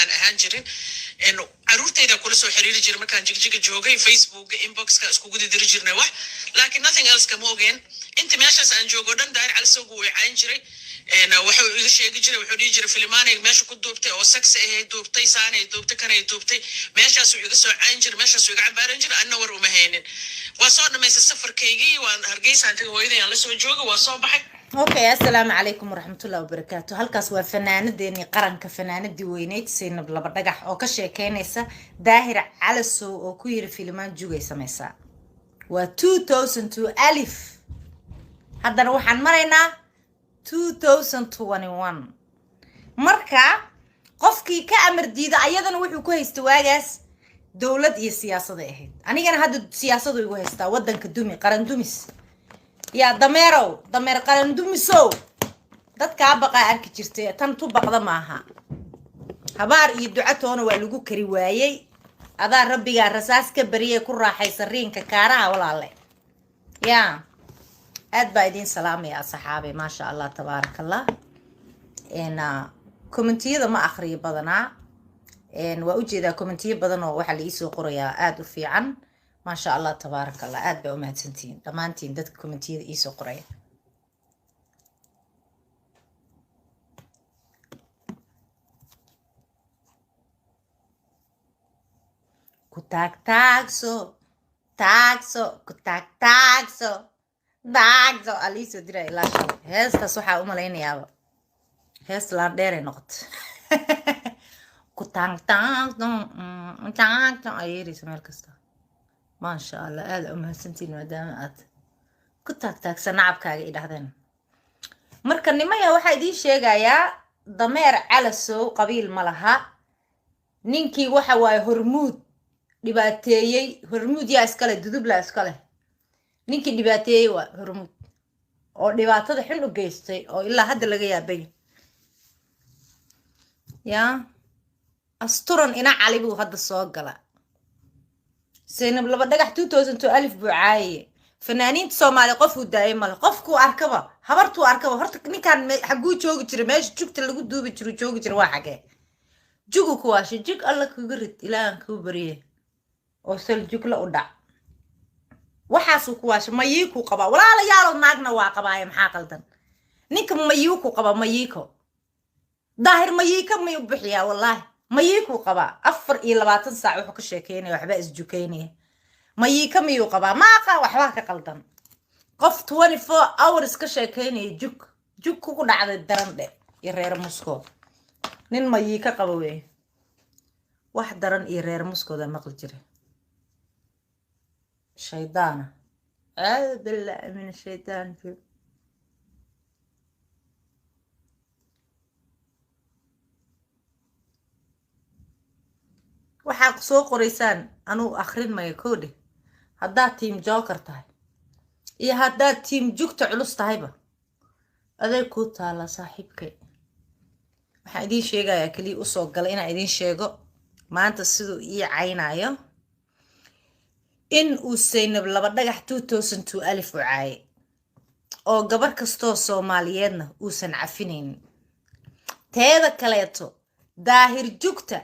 aan ahaan jirin caruurtayda kula soo xiriiri jiray markaan jigjiga joogay Facebook inboxka isku gudi diri jirnay wax laakiin nothing else kama ogeen inta meeshaas aan joogo dhan daahir cali soogu way cayn jiray wuxuu iga sheegi jiray wuxuu dhihi jiray filmaanay meesha ku duubtay oo sex ahay duubtay saanay duubtay kanay duubtay meeshaasuu iga soo cayn jiray meeshaasuu iga cabaaran jiray anna war uma haynin waa soo dhamaystay safarkaygii waan hargeysaan tagay hooyaday aan la soo joogay waa soo baxay okay assalaamu calaykum waraxmatullahi wabarakaatu halkaas waa fanaanadeeni qaranka fanaanadii weyneyd Zaynab laba dhagax oo ka sheekeynaysa daahir calasow oo ku yiri filmaan jugay samaysaa waa 2002 alif haddana waxaan maraynaa 2021 marka qofkii ka amar diida ayadana wuxuu ku haystay waagaas dawlad iyo siyaasad ay ahayd anigana hadda siyaasadu igu haystaa wadanka dumi qaran dumis يا دميرو دمير قرن دمسو dadka baqa arki jirtay tan tu baqda maaha habaar iyo ducatoona waa lagu kari waayay adaa rabbiga rasaas ka bariyay ku raaxaysa riinka kaaraha walaale ya aad baa idin salaamay asxaabi ma sha Allah tabarakallah commentiyada ma akhriyo badana waa u jeedaa commentiyo badan oo waxa la ii soo qorayaa aad u fiican ما شاء الله تبارك الله عاد بأمهات سنتين دمانتين دتك كومنتي إيسو قرية كتاك تاكسو كتاك تاكسو أليسو ديرا إلا شو هستا صحة أمالين يابا هستا لان ديري نقط كتاك تاكسو أيري سمير كستا ما شاء الله هذا أمها سنتين ودامات كنت تاكسا نعبكاga idhahdeen marka nimaya waxa idin sheegaya dameer calasow qabiil ma laha ninkii waxa waay hormuud dhibaateeyay hormuud yaa iskale dudubla iskale ninkii dhibaateeyay waa hormuud oo dhibaatada xun u geystay oo ilaa hadda laga yaabay ya asturan ina cali buu hadda soo gala Zaynab laba dhagax 2002 alif buu caaye fanaaniinta Soomaali qof uu daayay mal qofku arkaba habartu arkaba horta ninkan xaguu joogi jiray meesha jugta lagu duubi jiray joogi jiray waa xagee jugu ku waashay jug alla kugu rid ilaahan ku bariye oo sal jug la u dhac waxaas ku waashay mayii ku qaba walaalayaal naagna waa qabaay maxaa qaldan ninka mayii ku qaba mayiko daahir mayika may u bixiyaa wallahi mayiko qaba 24 saac wuxuu ka sheekeynay waxba isjukeynay mayika mayu qaba ma qa waxba ka qaldan qof 24 hours ka sheekeynay jug ku dhacday darande iyo reer Moscow nin mayika qaba weey wax daran iyo reer Moscow da maqal jiray shaydaana aad billahi min shaytaan waxaa soo qoraysaan anuu akhrin maayo koodhe haddaad team joker tahay iyo haddaad team jugta culus tahayba aday ku taala saaxiibkay waxaan idiin sheegayaa kaliya usoo galay inaan idiin sheego maanta siduu ii caynayo in uu Zaynab laba dhagax 2002 alif u caayay oo gabar kastoo Soomaaliyeedna uusan cafinaynin teeda kaleeto daahir jugta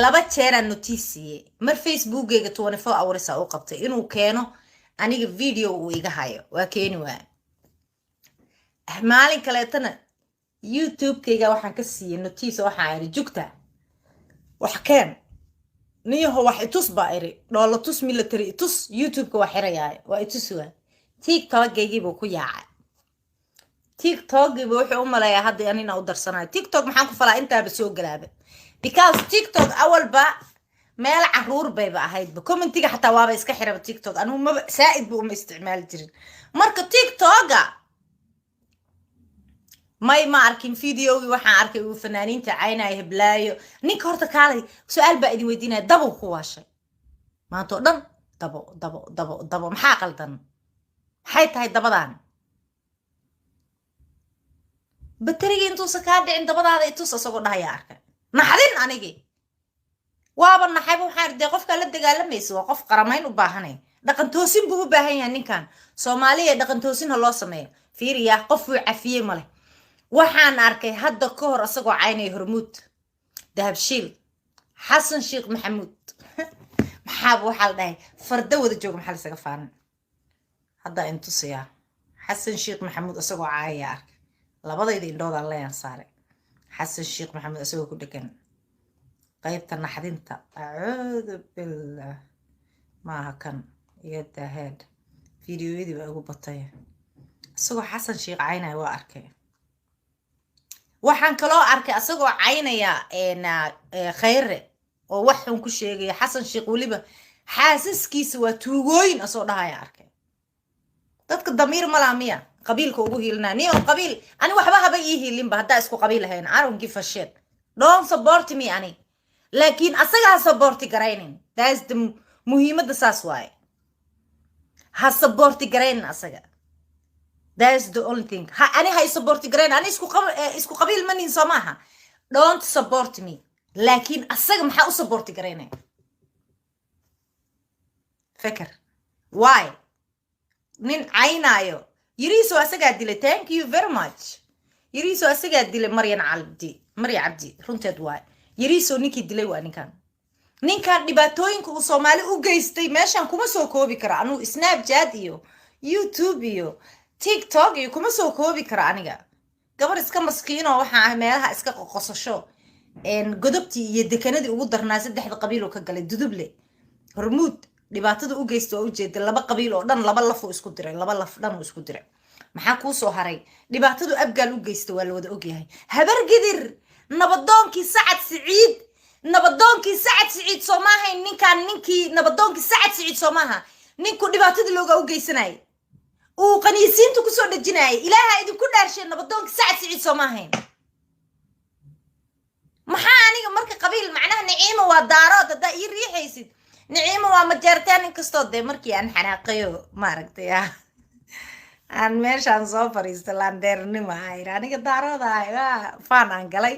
laba jeer aan notice mar Facebook-gayga 24 hours u qabtay inuu keeno aniga video uu iga hayo waa keeni waa maalin kaleetana YouTube-kayga waxaan ka siiyay notice waxaan iri jugta wax keen niyaho wax itus baa iri dhoolo tus military itus YouTube-ka wax xirayaa waa itus waa TikTok-gaygi buu ku yaacay TikTok-gi wuxuu u maleeyaa hadda anina u darsanayo TikTok maxaan ku falaa intaaba soo galaabay because TikTok أول با مال عرور بيبقى هيد بكومنتيجا حتى وابا يسكحر بتيك توك أنا ما سائد بقوم استعمال جرين مركب تيك توك ما أركين فيديو وحنا أركين فنانين تعينا يهبلايو نيك هرتا كالي سؤال بقى دي ودينا دبو خواشي ما تقدر دبو محاقل دن حيت هاي دبضان بتريجي انتو سكادي عند دبضان انتو سسوق ده يا أركين naxdin anigi waaba naxayb waxaan arday qofka la dagaalamayso waa qof qaramayn u baahanay dhaqan toosin buu u baahan yahay ninkan Soomaaliya dhaqan toosin loo sameeyo fiiriya qof uu cafiyay male waxaan arkay hadda ka hor asagoo caynay hormuud dahabshiil حسن شيخ محمود محاب وحال داي فردا ودا جوج محل isaga faanan hadda intu siya حسن شيخ محمود asagoo caaya ark labadayda indhooda la saare حسن شيخ محمود asagoo ku dhagan qaybta naxdinta acuudu billah maaha kan iyada head fiidiyoyadii baa ugu batay asagoo حسن شيخ caynaya waa arkay waxaan kaloo arkay asagoo caynaya khayre oo wax xun ku sheegay حسن شيخ waliba xaasaskiisa waa tuugooyin asoo dhahaya arkay dadka damiir malaamiya qabiilka ugu hiilnaa niyo qabiil ani waxba haba ii hiilinba haddaa isku qabiil ahayn I don't give a shit don't support me ani laakiin asagaa support garaynin that's the muhiimadda saas waaye ha support garaynin asaga that's the only thing ani ha support garayn ani isku qabiil manin soo maaha don't support me laakiin asaga maxaa u support garaynay fakar why nin caynayo yiriiso asagaa dilay thank you very much yiriiso asagaa dilay maryan cabdi runteed waay yiriiso ninkii dilay waa ninkan dhibaatooyinka uu Soomaali u geystay meeshan kuma soo koobi kara anu Snapchat iyo YouTube iyo TikTok iyo kuma soo koobi kara aniga gabar iska maskiino waxa meelaha iska qoqosasho godobtii iyo dekanadii ugu darnaa saddexda qabiil oo ka galay duduble hormuud dhibaatada u geysto oo u jeeday laba qabiil oo dhan laba laf oo isku diray laba laf dhan oo isku diray maxaa ku soo haray dhibaatadu abgaal u geysto waa la wada ogyahay habar gidir nabadoonkii Sacad Siciid Soomaha ninkii nabadoonkii Sacad Siciid Soomaha ninku dhibaatada looga u geysanay uu qaniisiintu ku soo dhajinay ilaaha idinku dhaarshay nabadoonkii Sacad Siciid Soomaha maxaa aniga marka qabiil macnaha Naciimo waa daarood hada ii riixaysid Naciimo waa majeertaan inkastoo de markii aan xanaaqayo ma aragtay aan meeshaan soo fariistay landeernimo aniga daarooda faan aan galay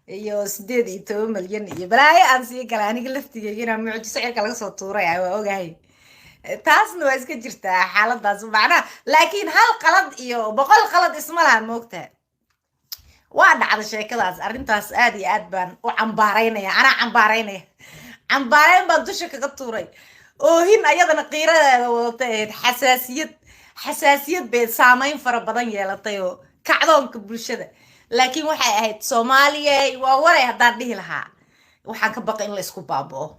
iyo 18 milyan iyo balaayo aan sii galay aniga laftigeyna mucjiso cirka laga soo tuuray waa ogahay taasna waa iska jirtaa xaaladaas macnaha laakiin hal qalad iyo 100 qalad isma laha moogtaa waa dhacda sheekadaas arrintaas aad iyo aad baan u cambaaraynaya cambaarayn baan dusha kaga tuuray oohin ayadana qiiradeeda wadatay xasaasiyad bay saameyn fara badan yeelatay oo kacdoonka bulshada laakiin waxay ahayd Soomaaliya waa waray hadaan dhihi lahaa waxaan ka baqay in la isku baaboo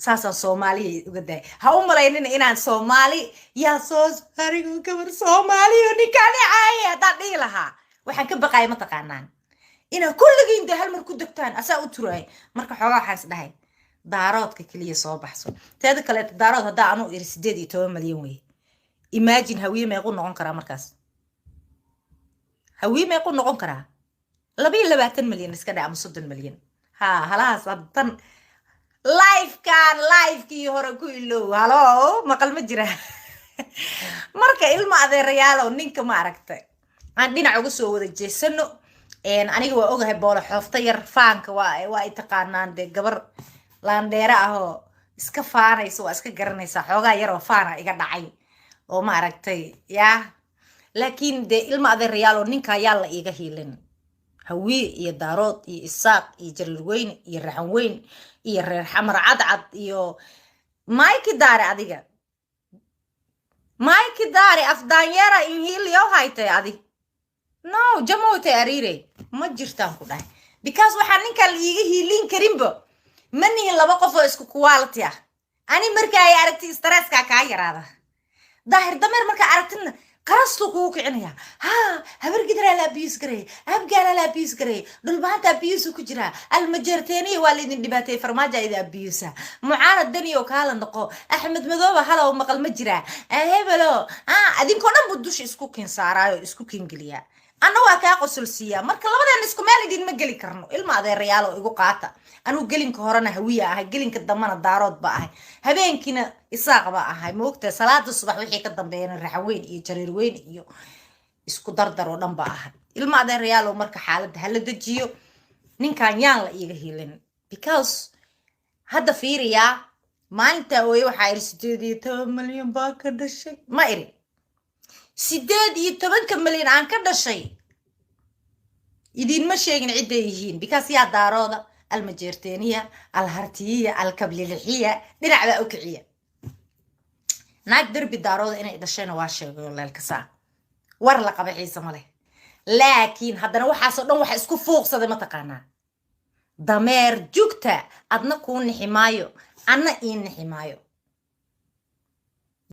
saasaan Soomaaliya uga day ha u malaynina inaan Soomaali yaa soo harigo gabar Soomaaliya ninkaan caayay hadaan dhihi lahaa waxaan ka baqay ma taqaanaan ina kulligiin hal mar ku degtaan asaa u turay marka xogaa waxaan isdhahay daaroodka kaliya soo baxso teeda kale daarood hadaa anu iri 18 milyan way imagine hawiye meequ noqon karaa markaas hawiye meequ noqon karaa 22 milyan iska dhac ama 30 milyan halaas hadan live-kii hore ku iloow halo maqal ma jira marka ilma adeerayaalo ninka ma aragtay aan dhinac uga soo wada jeesano aniga waa ogahay boolo xoofta yar faanka waa ay taqaanaan de gabar laandheera ah oo iska faanayso waa iska garanaysa xoogaa yar oo faana iga dhacay oo ma aragtay yaa laakiin de ilma adeerayaalo ninka ayaa la iga hiilin hawiye iyo daarood iyo isaaq iyo jarirweyn iyo raxanweyn iyo reer xamar cadcad iyo Mike Daare adiga Mike Daare afdaanyara in hiiliyo haytay adig no jamoote ariire ma jirtaan ku dhahay because waxa ninka la iga hiilin karinba mani laba qof oo isku quality ah ani marka ay aragti stresska ka yaraada daahir dameer marka aragtina qarastu ku kicinaya habar gidra la abuse garay abgaala la abuse garay dhulbaanta abuse ku jira almajarteeni waa lidin dhibaatay farmaajo ida abuse mucaarad dani oo kala noqo axmed madooba halaw maqal ma jira hebelo adinko dhan budush isku kin saaraayo isku kin galiya ana waa ka qosolsiya marka labadan isku meel idin ma gali karno ilma adeerayaal oo igu qaata anu gelinka horena hawiya ah gelinka damana daarood ba ah habeenkina isaaq ba ah moogta salaada subax wixii ka dambeeyay raxweyn iyo jarirweyn iyo isku dardar oo dhan ba ah ilma adeerayaal oo marka xaalada hal dajiyo ninkan yaan la iga hiilin because hadda fiiriya maalinta way waxa ay 18 milyan baa ka dhashay ma iri 18 milyan aan ka dhashay idin ma sheegin cid ay yihiin because yaa daarooda المجيرتينية الهرتية الكبليلحية دينا بقى أوكعية ناك دربي دارود إنا إدشينا واشي ولا الكسا ورلق بحيسة مالي لكن هادنا وحا صدن وحا اسكو فوق صدي ما تقانا dameer jugta adna kuu niximaayo anna ii niximaayo